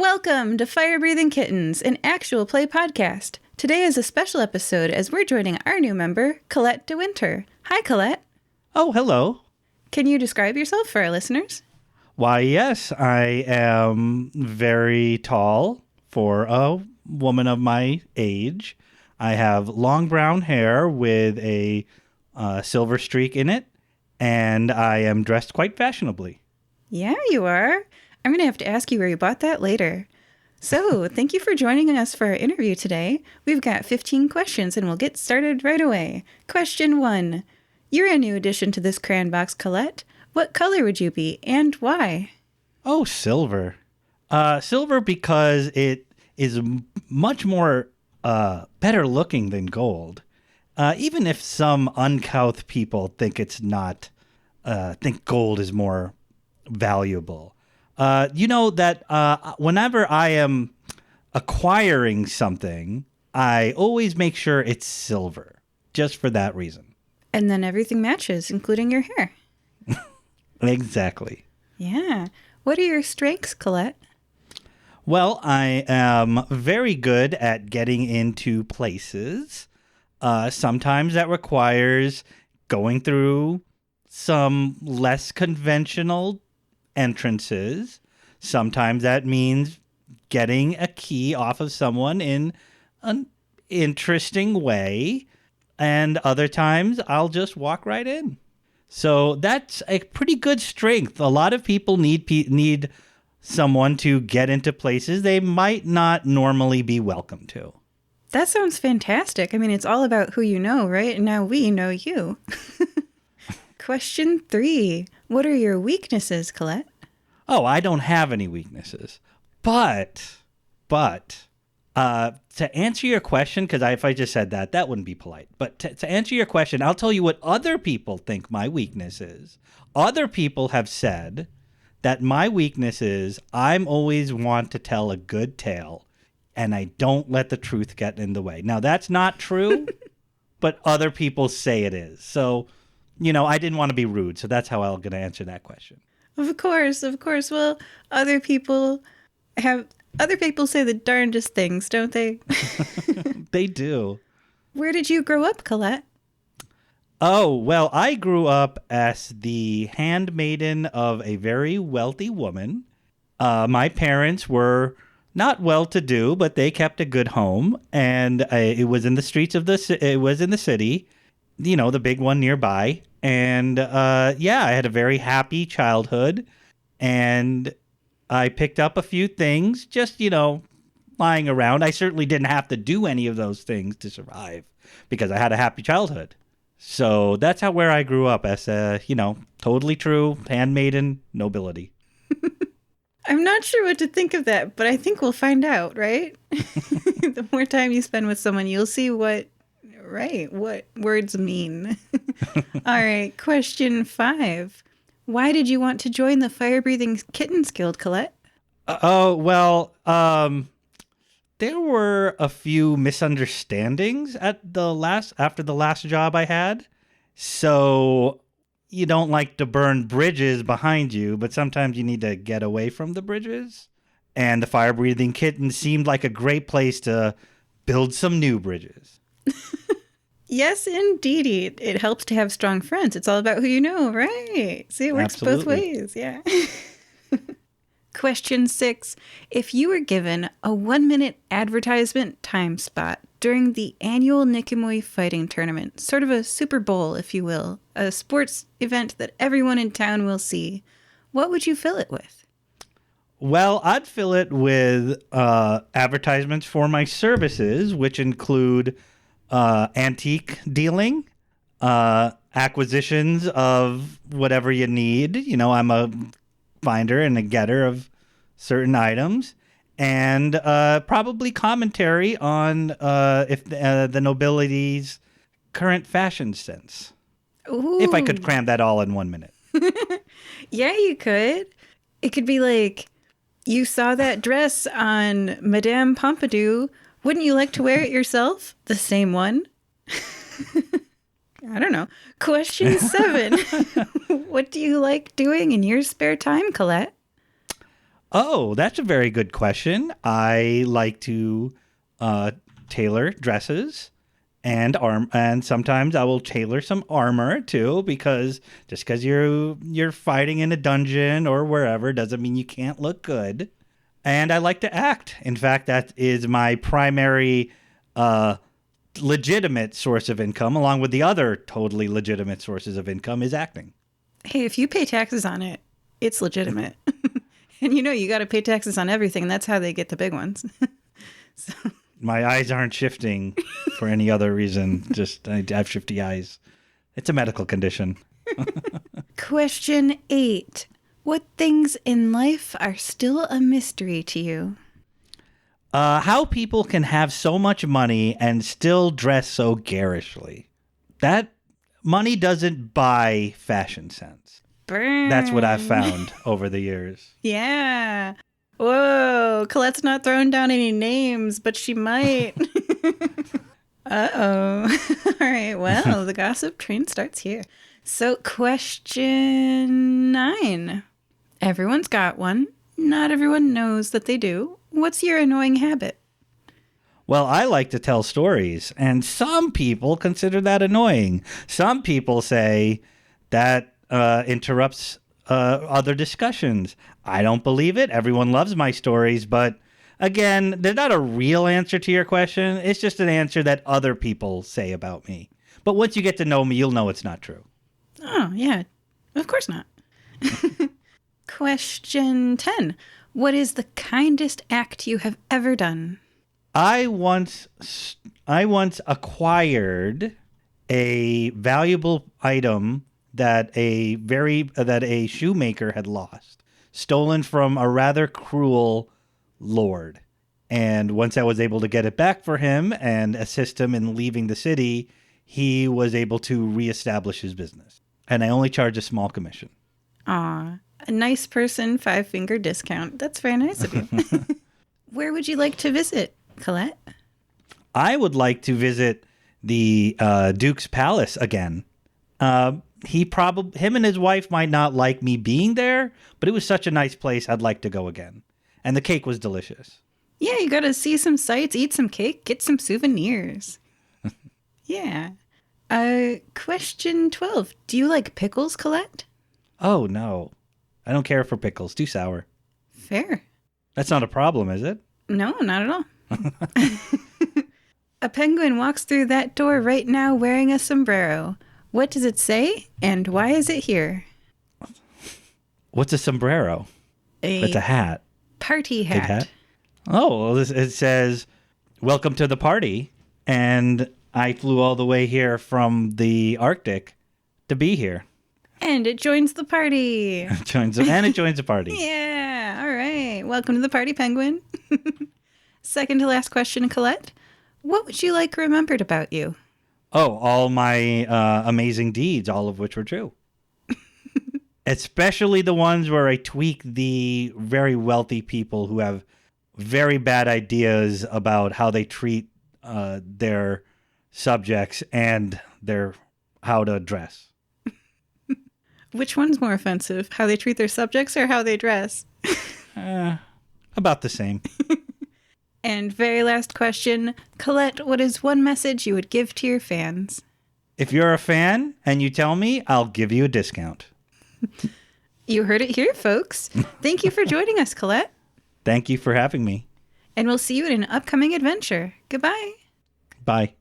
Welcome to Fire Breathing Kittens, an actual play podcast. Today is a special episode as we're joining our new member, Colette DeWinter. Hi, Colette. Oh, hello. Can you describe yourself for our listeners? Why, yes, I am very tall for a woman of my age. I have long brown hair with a silver streak in it, and I am dressed quite fashionably. Yeah, you are. I'm going to have to ask you where you bought that later. So, thank you for joining us for our interview today. We've got 15 questions, and we'll get started right away. Question 1. You're a new addition to this crayon box, Colette. What color would you be, and why? Oh, silver. Silver because it is much more better looking than gold. Even if some uncouth people think it's not, think gold is more valuable. You know that whenever I am acquiring something, I always make sure it's silver, just for that reason. And then everything matches, including your hair. Exactly. Yeah. What are your strengths, Colette? Well, I am very good at getting into places. Sometimes that requires going through some less conventional entrances. Sometimes that means getting a key off of someone in an interesting way. And other times I'll just walk right in. So that's a pretty good strength. A lot of people need someone to get into places they might not normally be welcome to. That sounds fantastic. I mean, it's all about who you know, right? And now we know you. Question 3. What are your weaknesses, Colette? Oh, I don't have any weaknesses. But, to answer your question, because if I just said that wouldn't be polite. But to answer your question, I'll tell you what other people think my weakness is. Other people have said that my weakness is I'm always want to tell a good tale, and I don't let the truth get in the way. Now, that's not true, but other people say it is. So, you know, I didn't want to be rude, so that's how I'm going to answer that question. Of course. Well, other people say the darndest things, don't they? They do. Where did you grow up, Colette? Oh, well, I grew up as the handmaiden of a very wealthy woman. My parents were not well-to-do, but they kept a good home, and it was in the streets of it was in the city, you know, the big one nearby. And I had a very happy childhood, and I picked up a few things just, you know, lying around. I certainly didn't have to do any of those things to survive because I had a happy childhood. So that's where I grew up as a, you know, totally true handmaiden nobility. I'm not sure what to think of that, but I think we'll find out, right? The more time you spend with someone, you'll see what words mean. All right, question 5. Why did you want to join the Fire Breathing Kittens Guild, Colette? There were a few misunderstandings after the last job I had. So you don't like to burn bridges behind you, but sometimes you need to get away from the bridges. And the Fire Breathing Kittens seemed like a great place to build some new bridges. Yes, indeed. It helps to have strong friends. It's all about who you know, right? See, it works both ways. Yeah. Question 6. If you were given a 1-minute advertisement time spot during the annual Nicomoy fighting tournament, sort of a Super Bowl, if you will, a sports event that everyone in town will see, what would you fill it with? Well, I'd fill it with advertisements for my services, which include antique dealing, acquisitions of whatever you need. You know, I'm a finder and a getter of certain items, and probably commentary on if the nobility's current fashion sense. Ooh. If I could cram that all in 1 minute. Yeah, you could. It could be like, you saw that dress on Madame Pompadour. Wouldn't you like to wear it yourself? The same one? I don't know. Question 7. What do you like doing in your spare time, Colette? Oh, that's a very good question. I like to tailor dresses and and sometimes I will tailor some armor too, because just because you're fighting in a dungeon or wherever doesn't mean you can't look good. And I like to act. In fact, that is my primary legitimate source of income, along with the other totally legitimate sources of income, is acting. Hey, if you pay taxes on it, it's legitimate. And you got to pay taxes on everything. And that's how they get the big ones. So. My eyes aren't shifting for any other reason. Just I have shifty eyes. It's a medical condition. Question 8. What things in life are still a mystery to you? How people can have so much money and still dress so garishly. That money doesn't buy fashion sense. Burn. That's what I've found over the years. Yeah. Whoa. Colette's not throwing down any names, but she might. Uh-oh. All right. Well, the gossip train starts here. So question 9. Everyone's got one. Not everyone knows that they do. What's your annoying habit? Well, I like to tell stories, and some people consider that annoying. Some people say that interrupts other discussions. I don't believe it. Everyone loves my stories, but again, they're not a real answer to your question. It's just an answer that other people say about me. But once you get to know me, you'll know it's not true. Oh, yeah. Of course not. Question 10. What is the kindest act you have ever done? I once acquired a valuable item that a shoemaker had lost, stolen from a rather cruel lord. And once I was able to get it back for him and assist him in leaving the city, he was able to reestablish his business. And I only charge a small commission. Aw, a nice person, 5-finger discount. That's very nice of you. Where would you like to visit, Colette? I would like to visit the Duke's Palace again. Him and his wife might not like me being there, but it was such a nice place. I'd like to go again. And the cake was delicious. Yeah, you got to see some sights, eat some cake, get some souvenirs. Yeah. Question 12. Do you like pickles, Colette? Oh, no. I don't care for pickles. Too sour. Fair. That's not a problem, is it? No, not at all. A penguin walks through that door right now wearing a sombrero. What does it say, and why is it here? What's a sombrero? It's a hat. Party hat. Big hat? Oh, well, it says, "Welcome to the party," and I flew all the way here from the Arctic to be here. And it joins the party. It joins the party. Yeah, all right. Welcome to the party, penguin. Second to last question, Colette. What would you like remembered about you? Oh, all my amazing deeds, all of which were true. Especially the ones where I tweak the very wealthy people who have very bad ideas about how they treat their subjects and how to dress. Which one's more offensive? How they treat their subjects or how they dress? About the same. And very last question. Colette, what is one message you would give to your fans? If you're a fan and you tell me, I'll give you a discount. You heard it here, folks. Thank you for joining us, Colette. Thank you for having me. And we'll see you in an upcoming adventure. Goodbye. Bye.